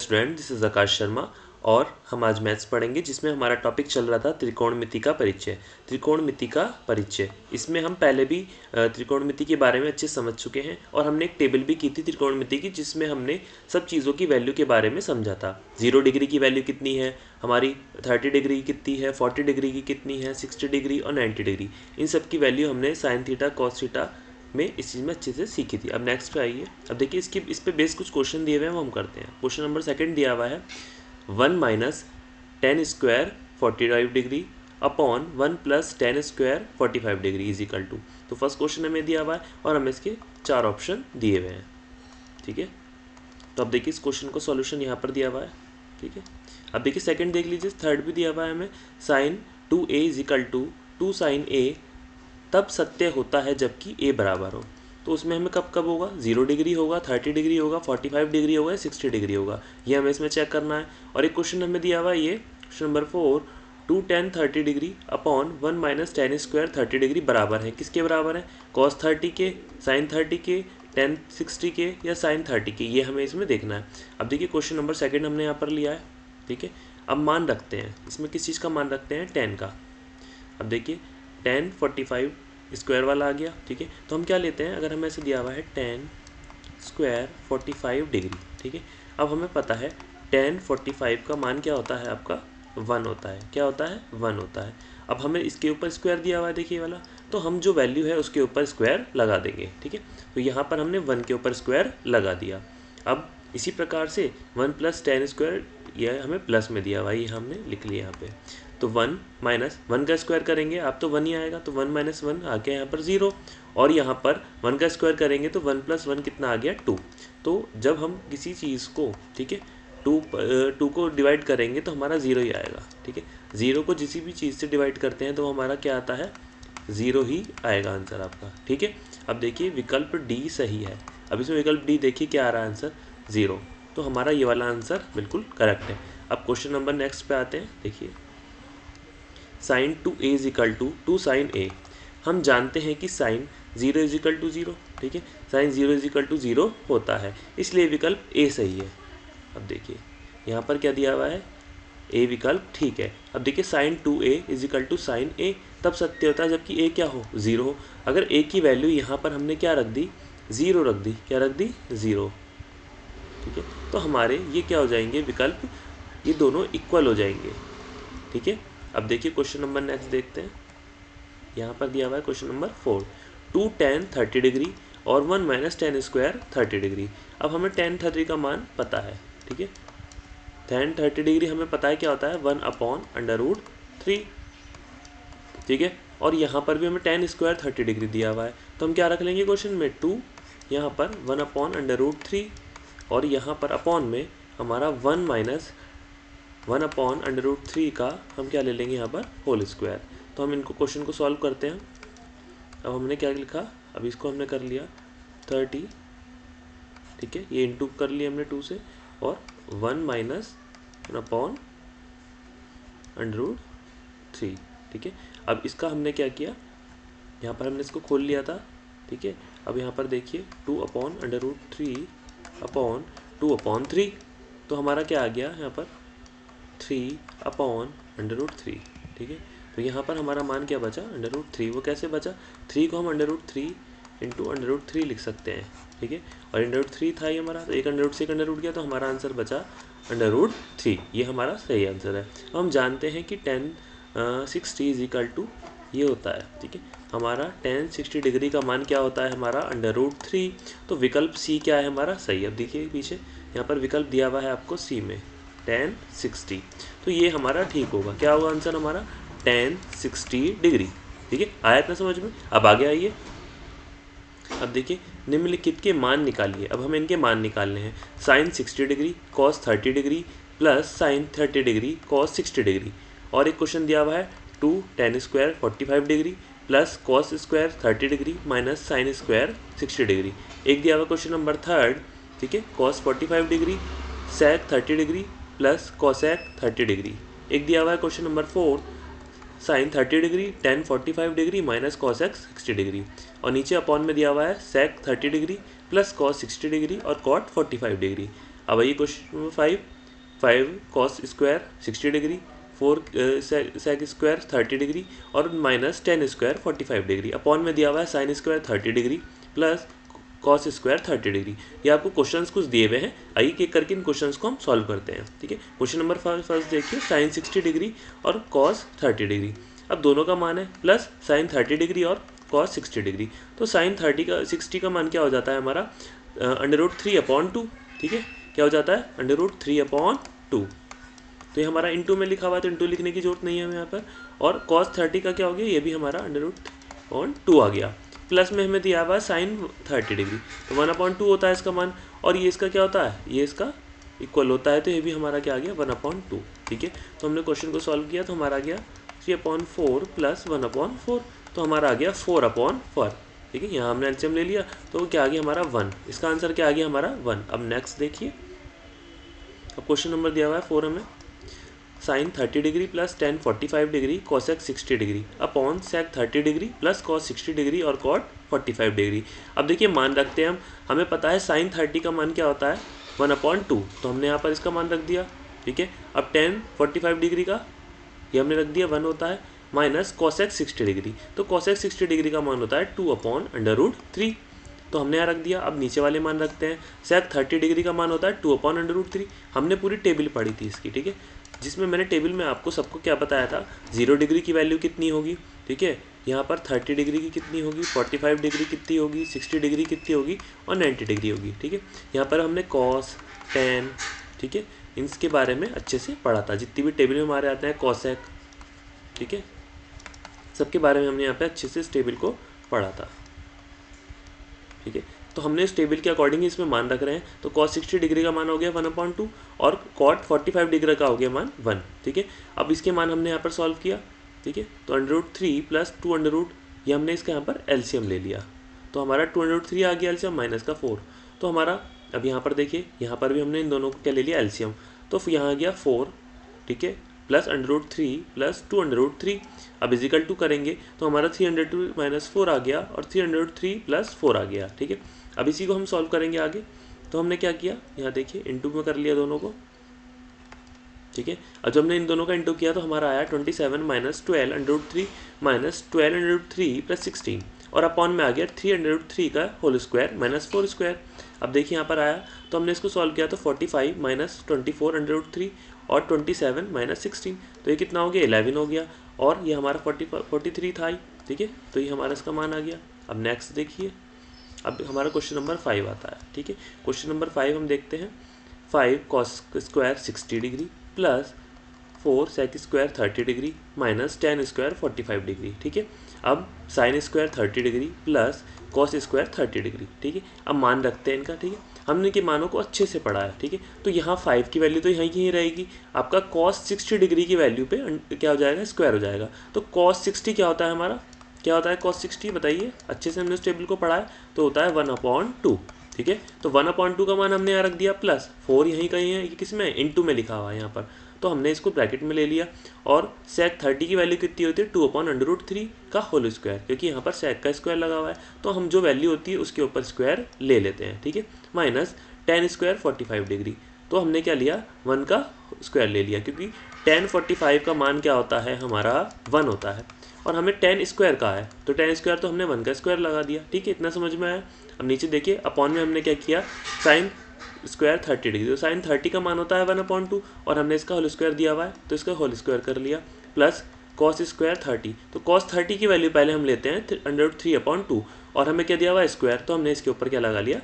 Student, this is आकाश शर्मा और हम आज मैथ्स पढ़ेंगे जिसमें हमारा टॉपिक चल रहा था त्रिकोणमिति का परिचय। त्रिकोणमिति का परिचय, इसमें हम पहले भी त्रिकोणमिति के बारे में अच्छे समझ चुके हैं और हमने एक टेबल भी की थी त्रिकोणमिति की जिसमें हमने सब चीज़ों की वैल्यू के बारे में समझा था। 0 डिग्री की वैल्यू कितनी है हमारी, 30 डिग्री कितनी है, 40 डिग्री की कितनी है, 60 डिग्री और 90 डिग्री, इन सब की वैल्यू हमने साइन थीटा कॉस थीटा में इस चीज़ में अच्छे से सीखी थी। अब नेक्स्ट पे आइए। अब देखिए इस पे बेस कुछ क्वेश्चन दिए हुए हैं वो हम करते हैं। क्वेश्चन नंबर 2 दिया हुआ है 1 minus 10 square 45 degree upon 1 plus 10 square 45 degree is equal to. तो फर्स्ट क्वेश्चन हमें दिया हुआ है और हमें इसके 4 ऑप्शन दिए हुए हैं। ठीक है, तो अब देखिए इस क्वेश्चन को सॉल्यूशन यहाँ पर दिया हुआ है। ठीक है, अब देखिए सेकंड देख लीजिए, थर्ड भी दिया हुआ है हमें sine 2a is equal to 2 sine a तब सत्य होता है जबकि a बराबर हो। तो उसमें हमें कब कब होगा, 0 डिग्री होगा, 30 डिग्री होगा, 45 डिग्री होगा, 60 डिग्री होगा, ये हमें इसमें चेक करना है। और एक क्वेश्चन हमें दिया हुआ है ये question number 4 2 tan 30 degree upon 1 minus 10 square 30 degree बराबर है, किसके बराबर है, cos 30 के, sin 30 के, tan 60 के या sin 30 के, ये हमें इसमें देखना है। अब देखिए क्वेश्चन नंबर 2 हमने यहाँ पर लिया है। ठीक है, अब मान रखते हैं, इसमें किस चीज़ का मान रखते हैं, tan का। अब देखिए tan 45 स्क्वायर वाला आ गया। ठीक है, तो हम क्या लेते हैं, अगर हमें ऐसे दिया हुआ है tan स्क्वायर 45 डिग्री। ठीक है, अब हमें पता है tan 45 का मान क्या होता है आपका, 1 होता है। क्या होता है, 1 होता है। अब हमें इसके ऊपर स्क्वायर दिया हुआ है, देखिए वाला, तो हम जो वैल्यू है उसके ऊपर स्क्वायर लगा देंगे। ठीक है, तो यहाँ पर हमने 1 के ऊपर स्क्वायर लगा दिया। अब इसी प्रकार से 1 प्लस 10 स्क्वायर, यह हमें प्लस में दिया हुआ है, ये हमने लिख लिया यहाँ पे। तो 1 माइनस 1 का स्क्वायर करेंगे आप तो 1 ही आएगा, तो 1 माइनस 1 आ गया यहाँ पर 0। और यहाँ पर 1 का स्क्वायर करेंगे तो 1 प्लस 1 कितना आ गया, 2। तो जब हम किसी चीज़ को, ठीक है, 2 को डिवाइड करेंगे तो हमारा 0 ही आएगा। ठीक है, 0 को किसी भी चीज़ से डिवाइड करते हैं तो हमारा क्या आता है, 0 ही आएगा आंसर आपका। ठीक है, अब देखिए विकल्प डी सही है। अब इसमें विकल्प डी देखिए क्या आ रहा है आंसर, 0। तो हमारा ये वाला आंसर बिल्कुल करेक्ट है। अब क्वेश्चन नंबर नेक्स्ट पे आते हैं। देखिए sine 2a is equal to 2 sine a, हम जानते हैं कि साइन 0 इज इक्वल टू 0। ठीक है, साइन 0 इज इक्वल टू 0 होता है, इसलिए विकल्प a सही है। अब देखिए यहाँ पर क्या दिया हुआ है, a विकल्प ठीक है। अब देखिए sine 2a is equal to sine a तब सत्य होता है जबकि a क्या हो, 0 हो। अगर a की वैल्यू यहाँ पर हमने क्या रख दी, 0 रख दी, क्या रख दी, 0। ठीक है, तो हमारे ये क्या हो जाएंगे विकल्प, ये दोनों इक्वल हो जाएंगे। ठीक है, अब देखिए क्वेश्चन नंबर नेक्स्ट देखते हैं। यहाँ पर दिया हुआ है क्वेश्चन नंबर 4 2 tan 30 डिग्री और 1 माइनस 10 स्क्वायर 30 डिग्री। अब हमें tan 30 का मान पता है। ठीक है, tan 30 डिग्री हमें पता है क्या होता है, 1 अपॉन अंडर रूट 3। ठीक है, और यहाँ पर भी हमें tan स्क्वायर 30 डिग्री दिया हुआ है, तो हम क्या रख लेंगे क्वेश्चन में, 2, यहाँ पर 1 अपॉन अंडर रूट 3 और यहाँ पर अपॉन में हमारा 1 माइनस 1 अपॉन अंडर रूट 3 का हम क्या ले लेंगे यहाँ पर, होल स्क्वायर। तो हम इनको क्वेश्चन को सॉल्व करते हैं। अब हमने क्या लिखा, अब इसको हमने कर लिया 30। ठीक है, ये इंटू कर लिया हमने 2 से, और 1 माइनस 1 अपॉन अंडर रूट 3। ठीक है, अब इसका हमने क्या किया, यहाँ पर हमने इसको खोल लिया था। ठीक है, अब यहाँ पर देखिए 2 upon under root 3 upon 2 upon 3, तो हमारा क्या आ गया यहाँ पर, 3 अपॉन अंडर रूट 3। ठीक है, तो यहाँ पर हमारा मान क्या बचा, अंडर रूट 3। वो कैसे बचा, 3 को हम under root 3 into under root 3 लिख सकते हैं। ठीक है, और अंडर रूट 3 था ही हमारा, तो एक अंडर रूट से एक अंडर रूट गया, तो हमारा आंसर बचा अंडर रूट 3। ये हमारा सही आंसर है। हम जानते हैं कि tan 60 इज इक्वल टू ये होता है। ठीक है, हमारा tan 60 डिग्री का मान क्या होता है हमारा, अंडर रूट 3। तो विकल्प सी क्या है हमारा, सही। अब देखिए पीछे यहाँ पर विकल्प दिया हुआ है आपको सी में tan 60, तो ये हमारा ठीक होगा। क्या होगा आंसर हमारा, tan 60 डिग्री। ठीक है, आया इतना समझ में। अब आगे आइए, अब देखिए निम्नलिखित के मान निकालिए। अब हमें इनके मान निकालने हैं, sine 60 degree cos 30 degree plus sine 30 degree cos 60 degree. और एक क्वेश्चन दिया हुआ है 2 tan square 45 degree plus cos square 30 degree minus sine square 60 degree. एक दिया हुआ क्वेश्चन नंबर 3, ठीक है, cos 45 degree sec 30 degree plus cosec 30 degree. एक दिया हुआ है question number 4 sine 30 degree tan 45 degree minus cosec 60 degree. और नीचे अपॉन में दिया हुआ है sec 30 degree plus cos 60 degree और कॉट 45 डिग्री। अब आइए question number 5 5 cos square 60 degree, 4 sec square 30 degree और माइनस 10 स्क्वायर 45 डिग्री। अपॉन में दिया हुआ है sine square 30 degree plus cos square 30 degree. ये आपको क्वेश्चंस कुछ दिए हुए हैं, आइए एक एक करके इन क्वेश्चंस को हम सॉल्व करते हैं। ठीक है, क्वेश्चन नंबर फर्स्ट देखिए, साइन 60 डिग्री और कॉस 30 डिग्री। अब दोनों का मान है प्लस साइन 30 डिग्री और कॉस 60 डिग्री। तो साइन 60 का मान क्या हो जाता है हमारा √3/2। ठीक है, क्या हो जाता है √3/2। तो ये हमारा इंटू में लिखा हुआ है, तो इंटू लिखने की जरूरत नहीं है हमें यहाँ पर। और कॉस 30 का क्या हो गया, ये भी हमारा √2 आ गया। प्लस में हमें दिया हुआ है साइन 30 डिग्री, तो 1/2 होता है इसका मान। और ये इसका क्या होता है, ये इसका इक्वल होता है, तो ये भी हमारा क्या आ गया 1/2। ठीक है, तो हमने क्वेश्चन को सॉल्व किया तो हमारा आ गया 3/4 प्लस 1/4, तो हमारा आ गया 4/4। ठीक है, यहाँ हमने एलसीएम ले लिया तो क्या आ गया हमारा 1। इसका आंसर क्या आ गया हमारा 1। अब नेक्स्ट देखिए, अब क्वेश्चन नंबर दिया हुआ है 4 हमें, sine 30 degree plus tan 45 degree cosec 60 degree upon sec 30 degree plus cos 60 degree और कॉट 45 डिग्री। अब देखिए मान रखते हैं हम, हमें पता है साइन 30 का मान क्या होता है 1/2, तो हमने यहाँ पर इसका मान रख दिया। ठीक है, अब टेन 45 डिग्री का ये हमने रख दिया 1 होता है, माइनस कॉसेक 60 डिग्री, तो कॉसेक 60 डिग्री का मान होता है 2/√3, तो हमने यहाँ रख दिया। अब नीचे वाले मान रखते हैं, सेक 30 डिग्री का मान होता है 2/√3। हमने पूरी टेबल पढ़ी थी इसकी, ठीक है, जिसमें मैंने टेबल में आपको सबको क्या बताया था, 0 डिग्री की वैल्यू कितनी होगी। ठीक है, यहाँ पर 30 डिग्री की कितनी होगी, 45 डिग्री कितनी होगी, 60 डिग्री कितनी होगी और 90 डिग्री होगी। ठीक है, यहाँ पर हमने कॉस, टेन, ठीक है, इनके बारे में अच्छे से पढ़ा था। जितनी भी टेबल में हमारे आते हैं कॉसेक, ठीक है, सबके बारे में हमने यहाँ पे अच्छे से इस टेबल को पढ़ा था। ठीक है, तो हमने इस टेबल के अकॉर्डिंग इसमें मान रख रहे हैं, तो कॉस 60 डिग्री का मान हो गया 1/2 और कॉट 45 डिग्री का हो गया मान 1। ठीक है, अब इसके मान हमने यहाँ पर सॉल्व किया। ठीक है, तो √3 प्लस 2 ये हमने इसका यहाँ पर एलसीएम ले लिया, तो हमारा 2√3 आ गया एलसीएम माइनस का 4। तो हमारा अब यहाँ पर देखिए, यहाँ पर भी हमने इन दोनों को क्या ले लिया एलसीएम, तो यहाँ आ गया 4, ठीक है, प्लस √3 प्लस 2√3। अब इजिकल टू करेंगे तो हमारा 302 माइनस 4 आ गया और 303 प्लस 4 आ गया। ठीक है, अब इसी को हम सॉल्व करेंगे आगे। तो हमने क्या किया, यहाँ देखिए इंटू में कर लिया दोनों को। ठीक है, अब जब हमने इन दोनों का इंटू किया तो हमारा आया 27 माइनस 12√3 माइनस 12√3 प्लस 16 और अपॉन में आ गया 303 का होल स्क्वायर माइनस 4 स्क्वायर। अब देखिए यहाँ पर आया तो हमने इसको सॉल्व किया तो 45 माइनस 24√3 और 27 माइनस 16, तो ये कितना हो गया 11 हो गया और ये हमारा 43 था ही। ठीक है, तो ये हमारा इसका मान आ गया। अब नेक्स्ट देखिए, अब हमारा क्वेश्चन नंबर 5 आता है। ठीक है, क्वेश्चन नंबर 5 हम देखते हैं, 5 cos square 60 degree plus 4 sec square 30 degree minus 10 square 45 degree. ठीक है, अब sine square 30 degree plus cos square 30 degree. ठीक है, अब मान रखते हैं इनका। ठीक है, हमने के मानों को अच्छे से पढ़ा है। ठीक है, तो यहाँ 5 की वैल्यू तो यहाँ की ही रहेगी, आपका कॉस 60 डिग्री की वैल्यू पे क्या हो जाएगा स्क्वायर हो जाएगा। तो कॉस 60 क्या होता है हमारा, क्या होता है कॉस 60 बताइए, अच्छे से हमने उस टेबल को पढ़ा है, तो होता है 1/2। ठीक है, तो 1/2 का मान हमने यहाँ रख दिया प्लस 4 यहीं कहीं है, किस में इंटू में लिखा हुआ है यहाँ पर, तो हमने इसको ब्रैकेट में ले लिया। और सेक 30 की वैल्यू कितनी होती है 2/√3 का होल स्क्वायर, क्योंकि यहाँ पर सेक का स्क्वायर लगा हुआ है, तो हम जो वैल्यू होती है उसके ऊपर स्क्वायर ले लेते हैं। ठीक है, माइनस 10 स्क्वायर 45 डिग्री, तो हमने क्या लिया 1 का स्क्वायर ले लिया, क्योंकि 10 45 का मान क्या होता है हमारा 1 होता है और हमें 10 स्क्वायर का है, तो 10 स्क्वायर तो हमने 1 का स्क्वायर लगा दिया। ठीक है, इतना समझ में आया। अब नीचे देखिए अपॉन में हमने क्या किया, साइन स्क्वायर 30 डिग्री, तो साइन 30 का मान होता है 1/2 और हमने इसका होल स्क्वायर दिया हुआ है तो इसका होल स्क्वायर कर लिया, प्लस कॉस स्क्वायर 30, तो कॉस 30 की वैल्यू पहले हम लेते हैं 3/2 और हमें क्या दिया हुआ है स्क्वायर, तो हमने इसके ऊपर क्या लगा लिया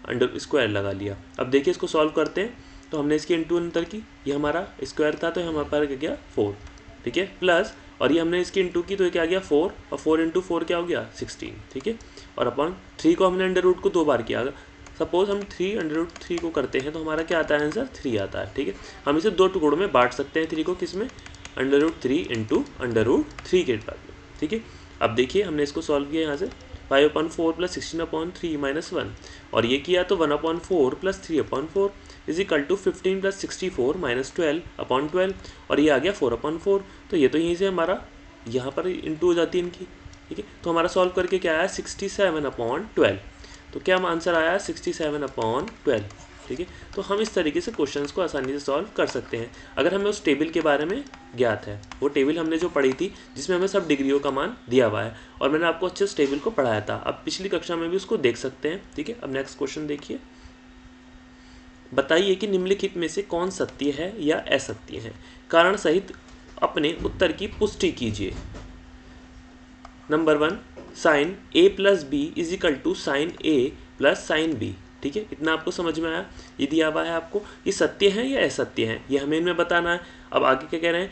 अंडर स्क्वायर लगा लिया। अब देखिए इसको सॉल्व करते हैं, तो हमने इसकी इंटू अंतर की, ये हमारा स्क्वायर था तो हमारे पास क्या गया 4। ठीक है, प्लस और ये हमने इसकी इंटू की तो ये क्या गया 4 और 4 × 4 क्या हो गया 16। ठीक है, और अपन 3 को हमने अंडर रूट को 2 बार किया, सपोज हम 3/3 को करते हैं तो हमारा क्या आता है आंसर 3 आता है। ठीक है, हम इसे 2 टुकड़ों में बांट सकते हैं 3 को, किस में √3 × √3 के बाद। ठीक है, अब देखिए हमने इसको सॉल्व किया यहाँ से 5/4 प्लस 16/3 माइनस 1 और ये किया तो 1/4 plus 3/4 is equal to 15 plus 64 minus 12/12 और ये आ गया 4/4। तो ये तो यहीं से हमारा यहाँ पर इंटू हो जाती है इनकी। ठीक है, तो हमारा सॉल्व करके क्या आया 67/12, तो क्या आंसर आया 67/12। ठीक है। तो हम इस तरीके से क्वेश्चंस को आसानी से सॉल्व कर सकते हैं अगर हमें उस टेबल के बारे में ज्ञात है। वो टेबल हमने जो पढ़ी थी जिसमें हमें सब डिग्रियों का मान दिया हुआ है और मैंने आपको अच्छे से टेबल को पढ़ाया था। अब पिछली कक्षा में भी उसको देख सकते हैं, ठीक है। अब नेक्स्ट क्वेश्चन देखिए, बताइए कि निम्नलिखित में से कौन सत्य है या असत्य है, कारण सहित अपने उत्तर की पुष्टि कीजिए। Number 1, sine a plus B is equal to sine a plus sine B, ठीक है। इतना आपको समझ में आया? ये दिया हुआ है आपको, ये सत्य है या असत्य है, ये हमें इनमें बताना है। अब आगे क्या कह रहे हैं,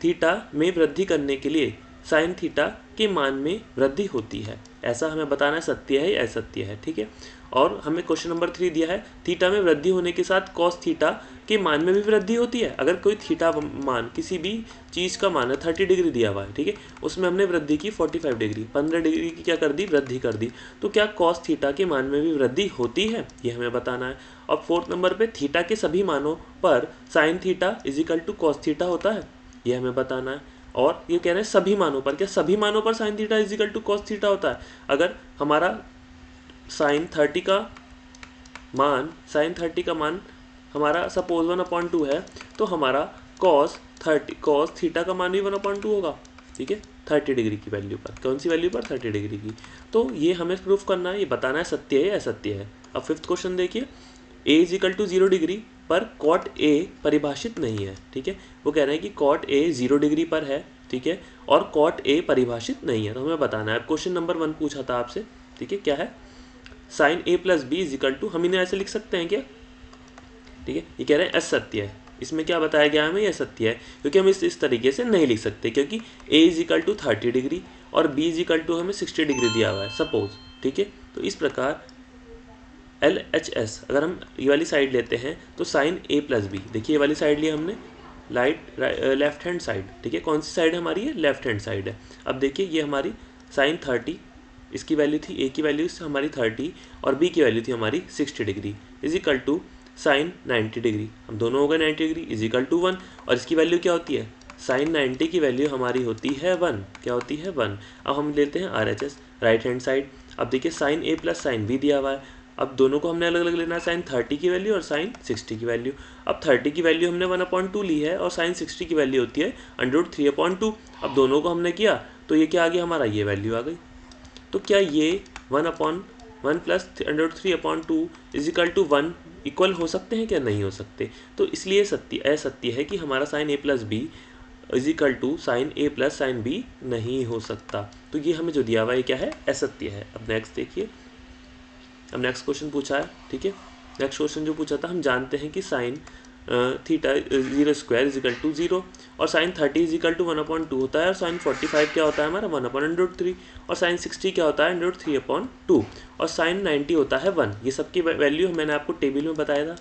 थीटा में वृद्धि करने के लिए साइन थीटा के मान में वृद्धि होती है, ऐसा हमें बताना है सत्य है या असत्य है, ठीक है। और हमें क्वेश्चन नंबर 3 दिया है, थीटा में वृद्धि होने के साथ कॉस थीटा के मान में भी वृद्धि होती है। अगर कोई थीटा मान किसी भी चीज़ का मान है 30 डिग्री दिया हुआ है, ठीक है, उसमें हमने वृद्धि की 45 डिग्री, 15 डिग्री की क्या कर दी, वृद्धि कर दी, तो क्या कॉस थीटा के मान में भी वृद्धि होती है, ये हमें बताना है। और 4th नंबर पे थीटा के सभी मानों पर sine theta is equal to cos theta होता है, ये हमें बताना है। और ये कह रहे हैं सभी मानों पर, क्या सभी मानों पर sine theta is equal to cos theta होता है? अगर हमारा साइन 30 का मान हमारा सपोज 1/2 है, तो हमारा कॉस थीटा का मान भी 1/2 होगा, ठीक है, 30 डिग्री की वैल्यू पर। कौन सी वैल्यू पर? 30 डिग्री की। तो ये हमें प्रूफ करना है, ये बताना है सत्य है या असत्य है। अब 5th क्वेश्चन देखिए, a is equal to 0 degree पर कॉट a परिभाषित नहीं है, ठीक है। वो कह रहे हैं कि कॉट a 0 डिग्री पर है, ठीक है, और कॉट a परिभाषित नहीं है, तो हमें बताना है। क्वेश्चन नंबर 1 पूछा था आपसे, ठीक है, क्या है, sine a plus B is equal to, हम इन्हें ऐसे लिख सकते हैं क्या, ठीक है। ये कह रहे हैं असत्य है, इसमें क्या बताया गया हमें, ये सत्य है, क्योंकि हम इस तरीके से नहीं लिख सकते, क्योंकि a is equal to 30 degree और b इज इक्वल टू हमें 60 डिग्री दिया हुआ है सपोज, ठीक है। तो इस प्रकार LHS अगर हम ये वाली साइड लेते हैं तो साइन a प्लस बी, देखिए ये वाली साइड लिया हमने, लेफ्ट हैंड साइड, ठीक है। कौन सी साइड है हमारी, ये लेफ्ट हैंड साइड है। अब देखिए ये हमारी साइन 30, इसकी वैल्यू थी, a की वैल्यू हमारी 30 और b की वैल्यू थी हमारी 60 degree, is equal to sine 90 degree, हम दोनों हो गए 90 डिग्री, इज इक्वल टू 1। और इसकी वैल्यू क्या होती है, साइन 90 की वैल्यू हमारी होती है 1, क्या होती है 1। अब हम लेते हैं RHS राइट हैंड साइड। अब देखिए sine a plus sine b दिया हुआ है, अब दोनों को हमने अलग अलग लेना है, साइन 30 की वैल्यू और साइन 60 की वैल्यू। अब 30 की वैल्यू हमने 1/2 ली है और साइन 60 की वैल्यू होती है √3/2। अब दोनों को हमने किया तो ये क्या आ गया हमारा, ये वैल्यू आ गई। तो क्या ये 1/1 प्लस √3/2 इज इक्वल टू 1 इक्वल हो सकते हैं, क्या नहीं हो सकते? तो इसलिए असत्य है कि हमारा sine a plus B is equal to sine a plus sine B नहीं हो सकता। तो ये हमें जो दिया हुआ है क्या है, असत्य है। अब नेक्स्ट देखिए, अब नेक्स्ट क्वेश्चन पूछा है, ठीक है। नेक्स्ट क्वेश्चन जो पूछा था, हम जानते हैं कि sine theta 0² is equal to 0 और साइन 30 इज इक्वल टू 1/2 होता है, और साइन 45 क्या होता है हमारा 1/√3 और साइन 60 क्या होता है √3/2 और साइन 90 होता है 1। ये सबकी वैल्यू मैंने आपको टेबल में बताया था।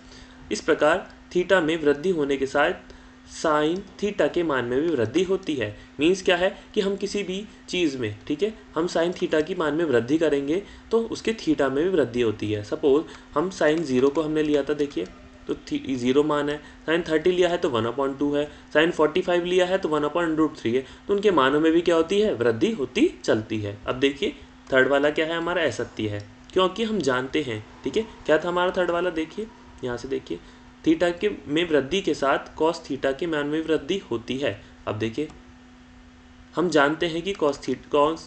इस प्रकार थीटा में वृद्धि होने के साथ साइन थीटा के मान में भी वृद्धि होती है। मीन्स क्या है कि हम किसी भी चीज़ में, ठीक है, हम साइन थीटा की मान में वृद्धि करेंगे तो उसके थीटा में भी वृद्धि होती है। सपोज हम साइन 0 को हमने लिया था, देखिए तो 0 मान है, साइन 30 लिया है तो 1/2 है, साइन 45 लिया है तो 1/√3 है, तो उनके मानों में भी क्या होती है, वृद्धि होती चलती है। अब देखिए थर्ड वाला क्या है हमारा, असत्य है, क्योंकि हम जानते हैं, ठीक है, क्या था हमारा थर्ड वाला, देखिए यहाँ से देखिए, थीटा के में वृद्धि के साथ कॉस थीटा के मान में वृद्धि होती है। अब देखिए हम जानते हैं कि cos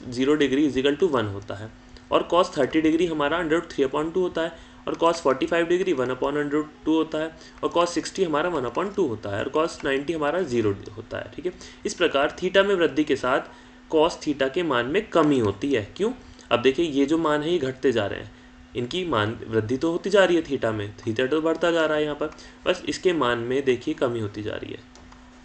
0 degree is equal to 1 होता है और कॉस 30 डिग्री हमारा √3/2 होता है और कॉस 45 डिग्री 1/√2 होता है और कॉस 60 हमारा 1/2 होता है और कॉस 90 हमारा 0 होता है, ठीक है। इस प्रकार थीटा में वृद्धि के साथ कॉस थीटा के मान में कमी होती है। क्यों? अब देखिए ये जो मान है ये घटते जा रहे हैं, इनकी मान वृद्धि तो होती जा रही है थीटा में, थीटा तो बढ़ता जा रहा है यहाँ पर, बस इसके मान में देखिए कमी होती जा रही है।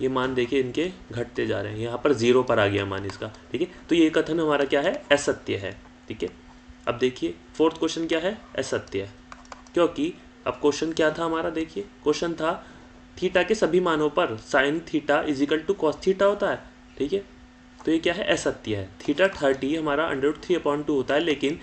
ये मान देखिए इनके घटते जा रहे हैं, यहाँ पर 0 पर आ गया मान इसका, ठीक है। तो ये कथन हमारा क्या है, असत्य है, ठीक है। अब देखिए 4th क्वेश्चन क्या है, असत्य है, क्योंकि अब क्वेश्चन क्या था हमारा, देखिए क्वेश्चन था थीटा के सभी मानों पर sine theta is equal to cos theta होता है, ठीक है। तो ये क्या है, असत्य है। थीटा 30 हमारा √3/2 होता है, लेकिन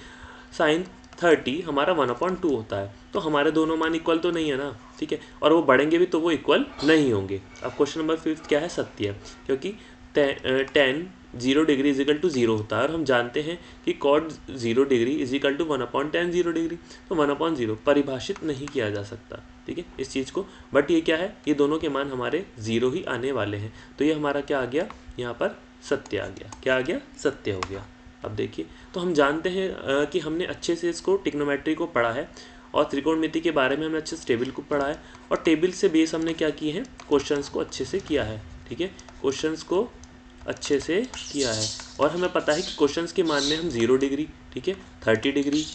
साइन 30 हमारा 1/2 होता है, तो हमारे दोनों मान इक्वल तो नहीं है ना, ठीक है, और वो बढ़ेंगे भी तो वो इक्वल नहीं होंगे। अब क्वेश्चन नंबर 5 क्या है, सत्य है, क्योंकि tan 0 degree is equal to 0 होता है, और हम जानते हैं कि cot 0 degree is equal to 1/tan 0 degree. तो 1/0 परिभाषित नहीं किया जा सकता, ठीक है, इस चीज़ को। बट ये क्या है, ये दोनों के मान हमारे 0 ही आने वाले हैं। तो ये हमारा क्या आ गया, यहाँ पर सत्य आ गया। क्या आ गया, सत्य हो गया। अब देखिए, तो हम जानते हैं कि हमने अच्छे से इसको ट्रिग्नोमेट्री को पढ़ा है, और त्रिकोणमिति के बारे में हमने अच्छे से टेबल को पढ़ा है, और टेबल से बेस हमने क्या किए हैं, क्वेश्चंस को अच्छे से किया है, ठीक है, क्वेश्चंस को अच्छे से किया है। और हमें पता है कि क्वेश्चंस के मान में हम 0 डिग्री, ठीक है, 30 डिग्री,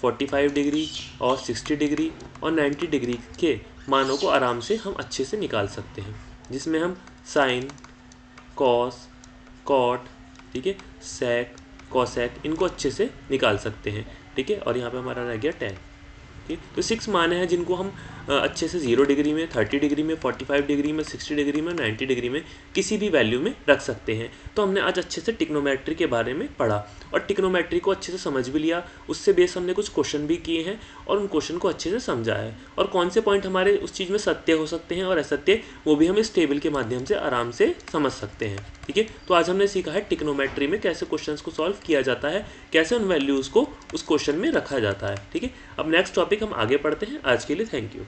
45 डिग्री और 60 डिग्री और 90 डिग्री के मानों को आराम से हम अच्छे से निकाल सकते हैं, जिसमें हम साइन, कॉस, कॉट, ठीक है, सेक, कॉसेक, इनको अच्छे से निकाल सकते हैं, ठीक है। और यहाँ पे हमारा रह गया टैन, ठीक। तो 6 मान हैं जिनको हम अच्छे से 0 डिग्री में, 30 डिग्री में, 45 डिग्री में, 60 डिग्री में, 90 डिग्री में किसी भी वैल्यू में रख सकते हैं। तो हमने आज अच्छे से ट्रिग्नोमेट्री के बारे में पढ़ा, और ट्रिग्नोमेट्री को अच्छे से समझ भी लिया, उससे बेस हमने कुछ क्वेश्चन भी किए हैं, और उन क्वेश्चन को अच्छे से समझा है, और कौन से पॉइंट हमारे उस चीज़ में सत्य हो सकते हैं और असत्य, वो भी हम इस टेबल के माध्यम से आराम से समझ सकते हैं, ठीक है। तो आज हमने सीखा है ट्रिग्नोमेट्री में कैसे क्वेश्चंस को सॉल्व किया जाता है, कैसे उन वैल्यूज़ को उस क्वेश्चन में रखा जाता है, ठीक है। अब नेक्स्ट टॉपिक हम आगे पढ़ते हैं। आज के लिए थैंक यू।